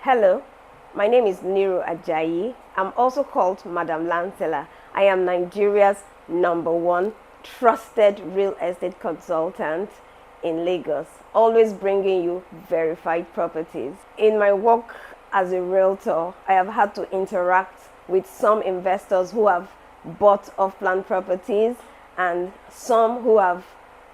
Hello, my name is Niro Ajayi. I'm also called Madamlandseller. I am Nigeria's #1 trusted real estate consultant in Lagos, always bringing you verified properties. In my work as a realtor, I have had to interact with some investors who have bought off-plan properties and some who have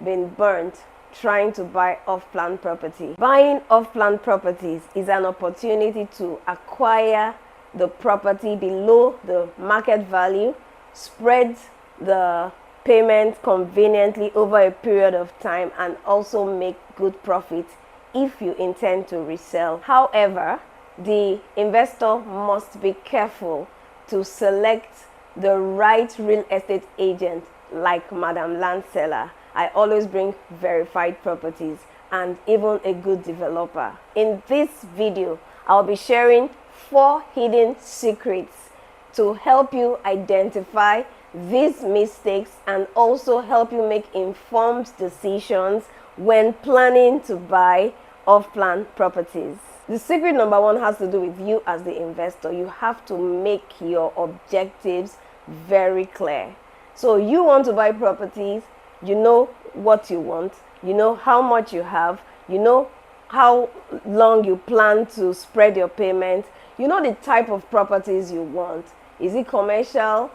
been burnt trying to buy off-plan property. Buying off-plan properties is an opportunity to acquire the property below the market value, spread the payment conveniently over a period of time, and also make good profit if you intend to resell. However, the investor must be careful to select the right real estate agent like Madamlandseller. I always bring verified properties and even a good developer. In this video, I'll be sharing 4 hidden secrets to help you identify these mistakes and also help you make informed decisions when planning to buy off-plan properties. The secret number 1 has to do with you as the investor. You have to make your objectives very clear. So you want to buy properties, you know what you want, you know how much you have, you know how long you plan to spread your payment, you know the type of properties you want. Is it commercial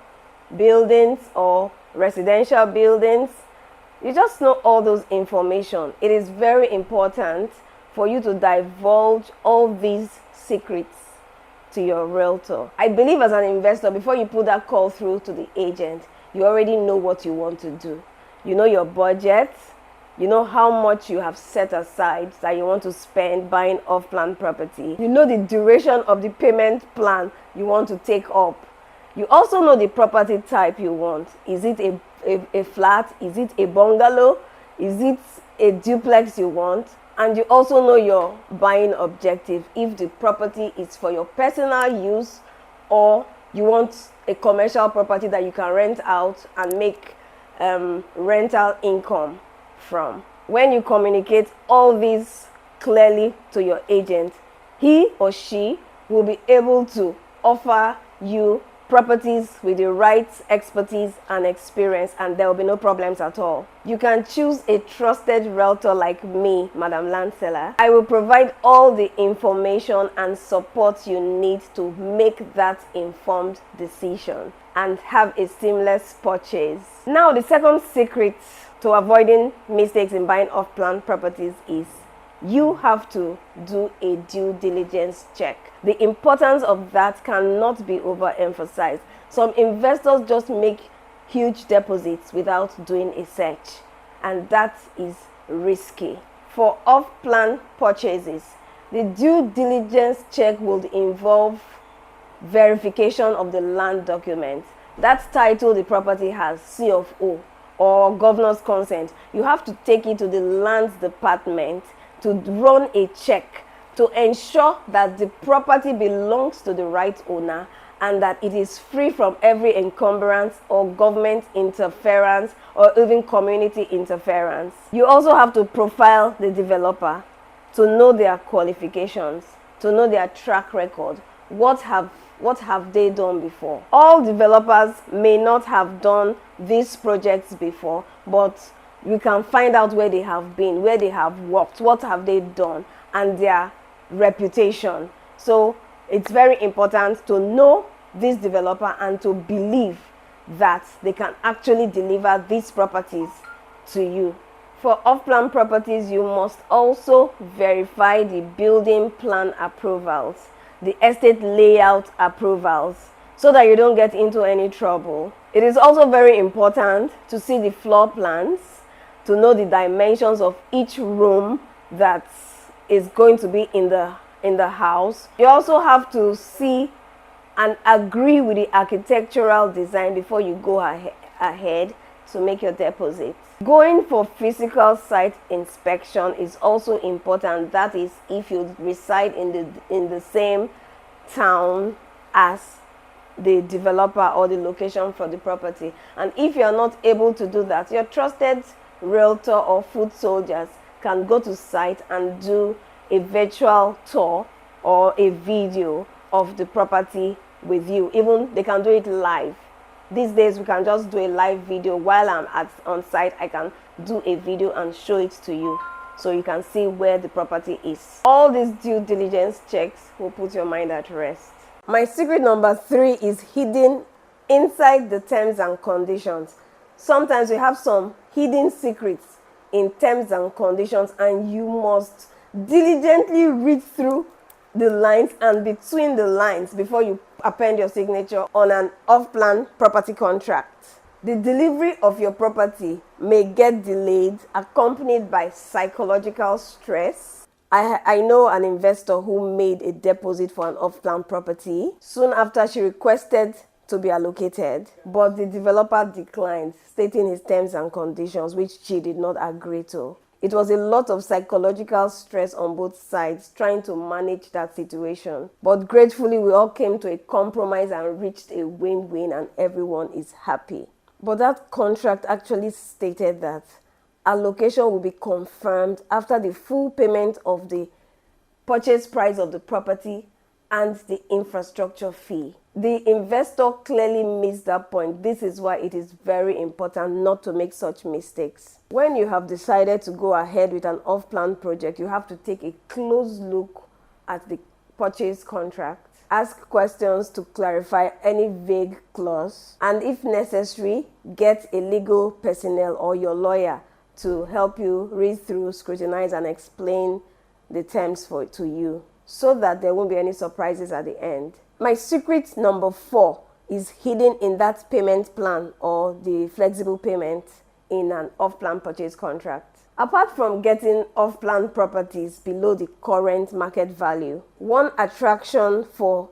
buildings or residential buildings? You just know all those information. It is very important for you to divulge all these secrets to your realtor. I believe as an investor, before you put that call through to the agent, you already know what you want to do. You know your budget, you know how much you have set aside that you want to spend buying off-plan property. You know the duration of the payment plan you want to take up. You also know the property type you want. Is it a flat? Is it a bungalow? Is it a duplex you want? And you also know your buying objective, if the property is for your personal use or you want a commercial property that you can rent out and make rental income from. When you communicate all these clearly to your agent, he or she will be able to offer you properties with the right expertise and experience, and there will be no problems at all. You can choose a trusted realtor like me, Madamlandseller. I will provide all the information and support you need to make that informed decision and have a seamless purchase. Now, the second secret to avoiding mistakes in buying off-plan properties is you have to do a due diligence check. The importance of that cannot be overemphasized. Some investors just make huge deposits without doing a search, and that is risky. For off-plan purchases, the due diligence check will involve verification of the land document. That title the property has, C of O, or governor's consent. You have to take it to the lands department to run a check to ensure that the property belongs to the right owner and that it is free from every encumbrance or government interference or even community interference. You also have to profile the developer to know their qualifications, to know their track record. What have they done before? All developers may not have done these projects before, but you can find out where they have been, where they have worked, what have they done, and their reputation. So it's very important to know this developer and to believe that they can actually deliver these properties to you. For off-plan properties, you must also verify the building plan approvals, the estate layout approvals, so that you don't get into any trouble. It is also very important to see the floor plans, to know the dimensions of each room that is going to be in the house. You also have to see and agree with the architectural design before you go ahead to make your deposit. Going for physical site inspection is also important. That is, if you reside in the same town as the developer or the location for the property. And if you are not able to do that, your trusted realtor or foot soldiers can go to site and do a virtual tour or a video of the property with you. Even they can do it live. These days we can just do a live video. While I'm on site, I can do a video and show it to you so you can see where the property is. All these due diligence checks will put your mind at rest. My secret number 3 is hidden inside the terms and conditions. Sometimes we have some hidden secrets in terms and conditions, and you must diligently read through the lines and between the lines before you append your signature on an off-plan property contract. The delivery of your property may get delayed, accompanied by psychological stress. I know an investor who made a deposit for an off-plan property. Soon after, she requested to be allocated, but the developer declined, stating his terms and conditions, which she did not agree to. It was a lot of psychological stress on both sides trying to manage that situation. But gratefully, we all came to a compromise and reached a win-win, and everyone is happy. But that contract actually stated that allocation will be confirmed after the full payment of the purchase price of the property and the infrastructure fee. The investor clearly missed that point. This is why it is very important not to make such mistakes. When you have decided to go ahead with an off-plan project, you have to take a close look at the purchase contract. Ask questions to clarify any vague clause, and if necessary, get a legal personnel or your lawyer to help you read through, scrutinize, and explain the terms to you, so that there won't be any surprises at the end. My secret number 4 is hidden in that payment plan or the flexible payment in an off-plan purchase contract. Apart from getting off-plan properties below the current market value, one attraction for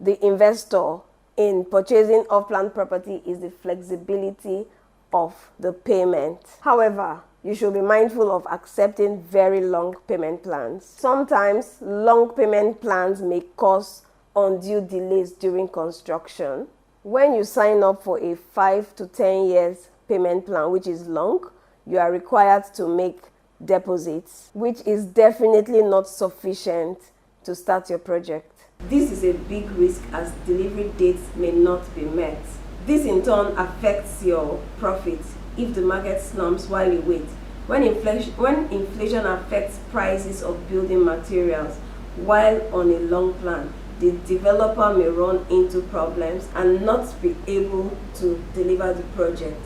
the investor in purchasing off-plan property is the flexibility of the payment. However, you should be mindful of accepting very long payment plans. Sometimes long payment plans may cause undue delays during construction. When you sign up for a 5 to 10 years payment plan, which is long, you are required to make deposits, which is definitely not sufficient to start your project. This is a big risk as delivery dates may not be met. This in turn affects your profit if the market slumps while you wait. When inflation affects prices of building materials while on a long plan, the developer may run into problems and not be able to deliver the project.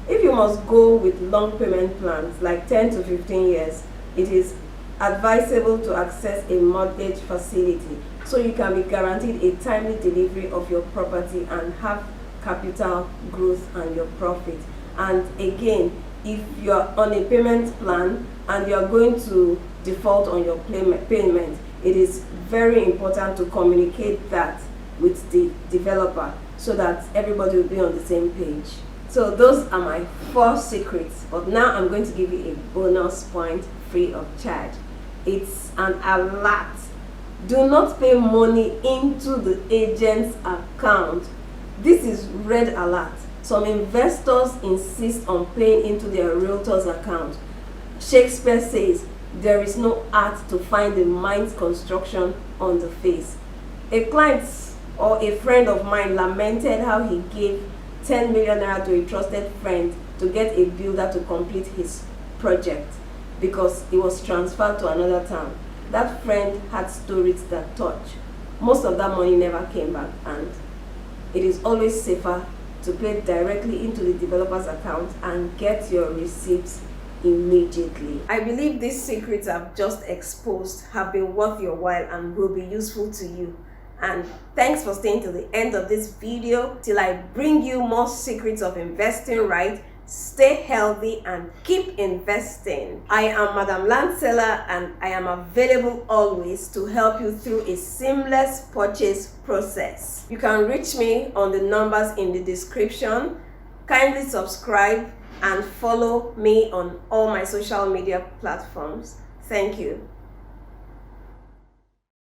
If you must go with long payment plans like 10 to 15 years, it is advisable to access a mortgage facility so you can be guaranteed a timely delivery of your property and have capital growth and your profit. And again, if you are on a payment plan and you are going to default on your payment, it is very important to communicate that with the developer so that everybody will be on the same page. So those are my 4 secrets, but now I'm going to give you a bonus point free of charge. It's an alert. Do not pay money into the agent's account. This is red alert. Some investors insist on paying into their realtor's account. Shakespeare says, there is no art to find the mind's construction on the face. A client or a friend of mine lamented how he gave 10 million naira to a trusted friend to get a builder to complete his project because he was transferred to another town. That friend had stories that touch. Most of that money never came back, and it is always safer to pay directly into the developer's account and get your receipts immediately. I believe these secrets I've just exposed have been worth your while and will be useful to you. And thanks for staying till the end of this video till I bring you more secrets of investing right. Stay healthy and keep investing. I am Madamlandseller and I am available always to help you through a seamless purchase process. You can reach me on the numbers in the description. Kindly subscribe and follow me on all my social media platforms. Thank you.